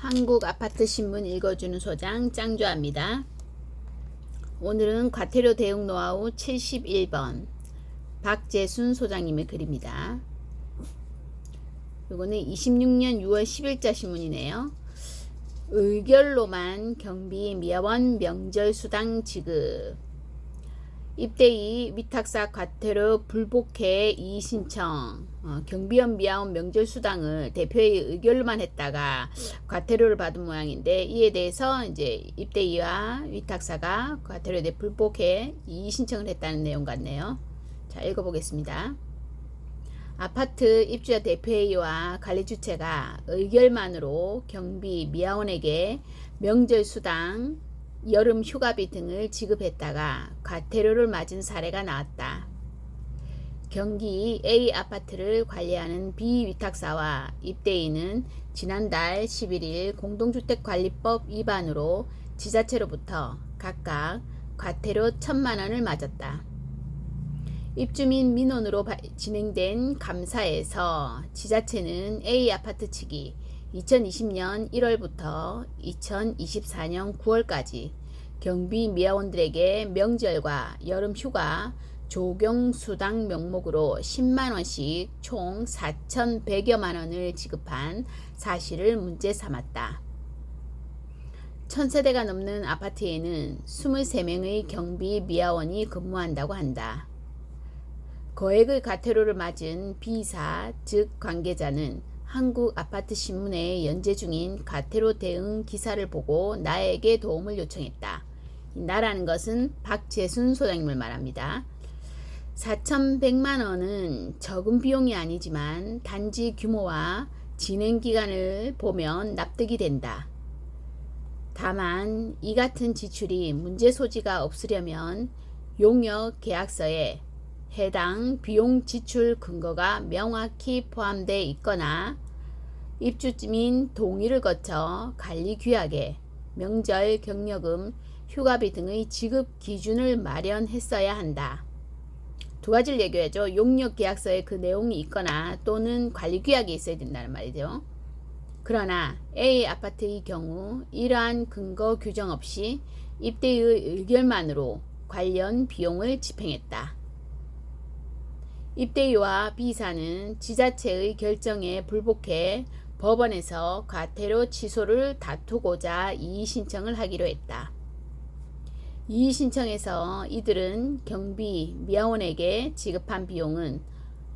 한국아파트신문 읽어주는 소장 짱조합니다. 오늘은 과태료 대응 노하우 71번 박재순 소장님의 글입니다. 이거는 26년 6월 10일자 신문이네요. 의결로만 경비 미화원 명절수당 지급, 입대이 위탁사 과태료 불복해 이의신청, 경비원 미화원 명절수당을 대표의 의결로만 했다가 과태료를 받은 모양인데, 이에 대해서 이제 입대이와 위탁사가 과태료에 대해 불복해 이의신청을 했다는 내용 같네요. 자, 읽어보겠습니다. 아파트 입주자 대표회의와 관리주체가 의결만으로 경비 미화원에게 명절수당, 여름 휴가비 등을 지급했다가 과태료를 맞은 사례가 나왔다. 경기 A 아파트를 관리하는 B 위탁사와 입대인은 지난달 11일 공동주택관리법 위반으로 지자체로부터 각각 과태료 1,000만 원을 맞았다. 입주민 민원으로 진행된 감사에서 지자체는 A 아파트 측이 2020년 1월부터 2024년 9월까지 경비 미화원들에게 명절과 여름 휴가 조경수당 명목으로 10만원씩 총 4,100여만 원을 지급한 사실을 문제 삼았다. 1,000세대가 넘는 아파트에는 23명의 경비 미화원이 근무한다고 한다. 거액의 과태료를 맞은 B사 즉 관계자는 한국아파트신문에 연재 중인 과태료 대응 기사를 보고 나에게 도움을 요청했다. 나라는 것은 박재순 소장님을 말합니다. 4,100만 원은 적은 비용이 아니지만 단지 규모와 진행 기간을 보면 납득이 된다. 다만 이 같은 지출이 문제 소지가 없으려면 용역 계약서에 해당 비용 지출 근거가 명확히 포함되어 있거나 입주민 동의를 거쳐 관리규약에 명절 경력금, 휴가비 등의 지급 기준을 마련했어야 한다. 두 가지를 얘기하죠. 용역 계약서에 그 내용이 있거나 또는 관리규약이 있어야 된다는 말이죠. 그러나 A 아파트의 경우 이러한 근거 규정 없이 입대의 의결만으로 관련 비용을 집행했다. 입대위와 B사는 지자체의 결정에 불복해 법원에서 과태료 취소를 다투고자 이의신청을 하기로 했다. 이의신청에서 이들은 경비 미화원에게 지급한 비용은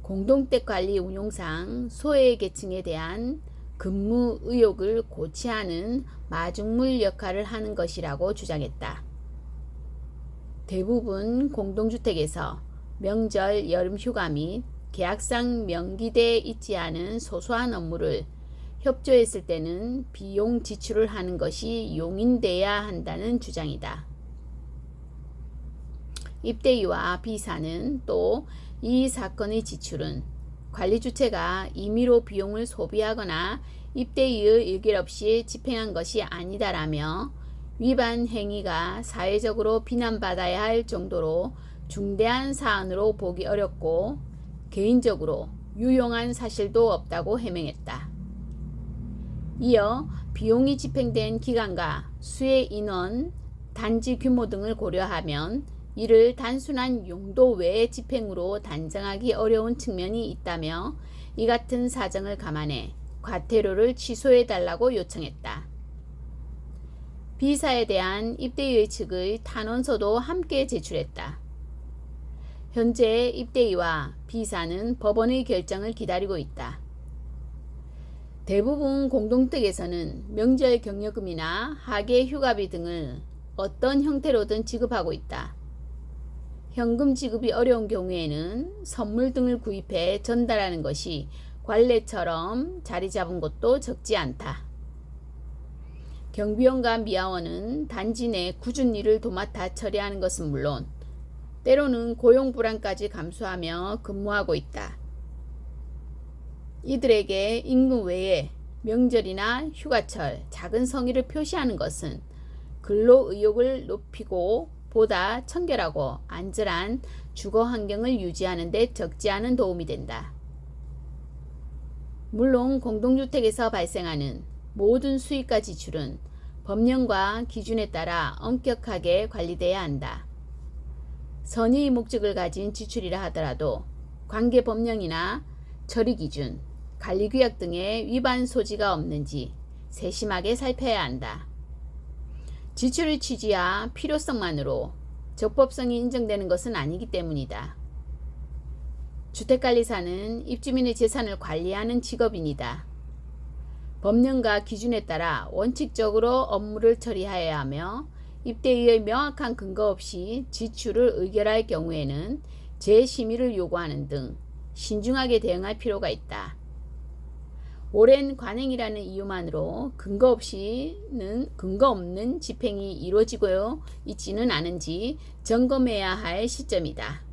공동택관리 운용상 소외계층에 대한 근무 의욕을 고취하는 마중물 역할을 하는 것이라고 주장했다. 대부분 공동주택에서 명절 여름휴가 및 계약상 명기되어 있지 않은 소소한 업무를 협조했을 때는 비용 지출을 하는 것이 용인돼야 한다는 주장이다. 입대위와 B사는 또 이 사건의 지출은 관리주체가 임의로 비용을 소비하거나 입대위의 의결 없이 집행한 것이 아니다라며 위반 행위가 사회적으로 비난받아야 할 정도로 중대한 사안으로 보기 어렵고 개인적으로 유용한 사실도 없다고 해명했다. 이어 비용이 집행된 기간과 수혜 인원, 단지 규모 등을 고려하면 이를 단순한 용도 외의 집행으로 단정하기 어려운 측면이 있다며 이 같은 사정을 감안해 과태료를 취소해달라고 요청했다. B사에 대한 입대위 측의 탄원서도 함께 제출했다. 현재 입대위와 B사는 법원의 결정을 기다리고 있다. 대부분 공동택에서는 명절 경력금이나 하계 휴가비 등을 어떤 형태로든 지급하고 있다. 현금 지급이 어려운 경우에는 선물 등을 구입해 전달하는 것이 관례처럼 자리 잡은 곳도 적지 않다. 경비원과 미화원은 단지 내 굳은 일을 도맡아 처리하는 것은 물론 때로는 고용 불안까지 감수하며 근무하고 있다. 이들에게 임금 외에 명절이나 휴가철, 작은 성의를 표시하는 것은 근로 의욕을 높이고 보다 청결하고 안전한 주거 환경을 유지하는 데 적지 않은 도움이 된다. 물론 공동주택에서 발생하는 모든 수익과 지출은 법령과 기준에 따라 엄격하게 관리돼야 한다. 선의의 목적을 가진 지출이라 하더라도 관계 법령이나 처리 기준, 관리규약 등의 위반 소지가 없는지 세심하게 살펴야 한다. 지출의 취지와 필요성만으로 적법성이 인정되는 것은 아니기 때문이다. 주택관리사는 입주민의 재산을 관리하는 직업인이다. 법령과 기준에 따라 원칙적으로 업무를 처리하여야 하며 입대의의 명확한 근거 없이 지출을 의결할 경우에는 재심의를 요구하는 등 신중하게 대응할 필요가 있다. 오랜 관행이라는 이유만으로 근거 없는 집행이 이루어지고 있지는 않은지 점검해야 할 시점이다.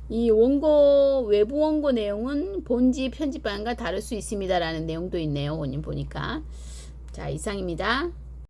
이 외부 원고 내용은 본지 편집반과 다를 수 있습니다라는 내용도 있네요. 원님 보니까. 자, 이상입니다.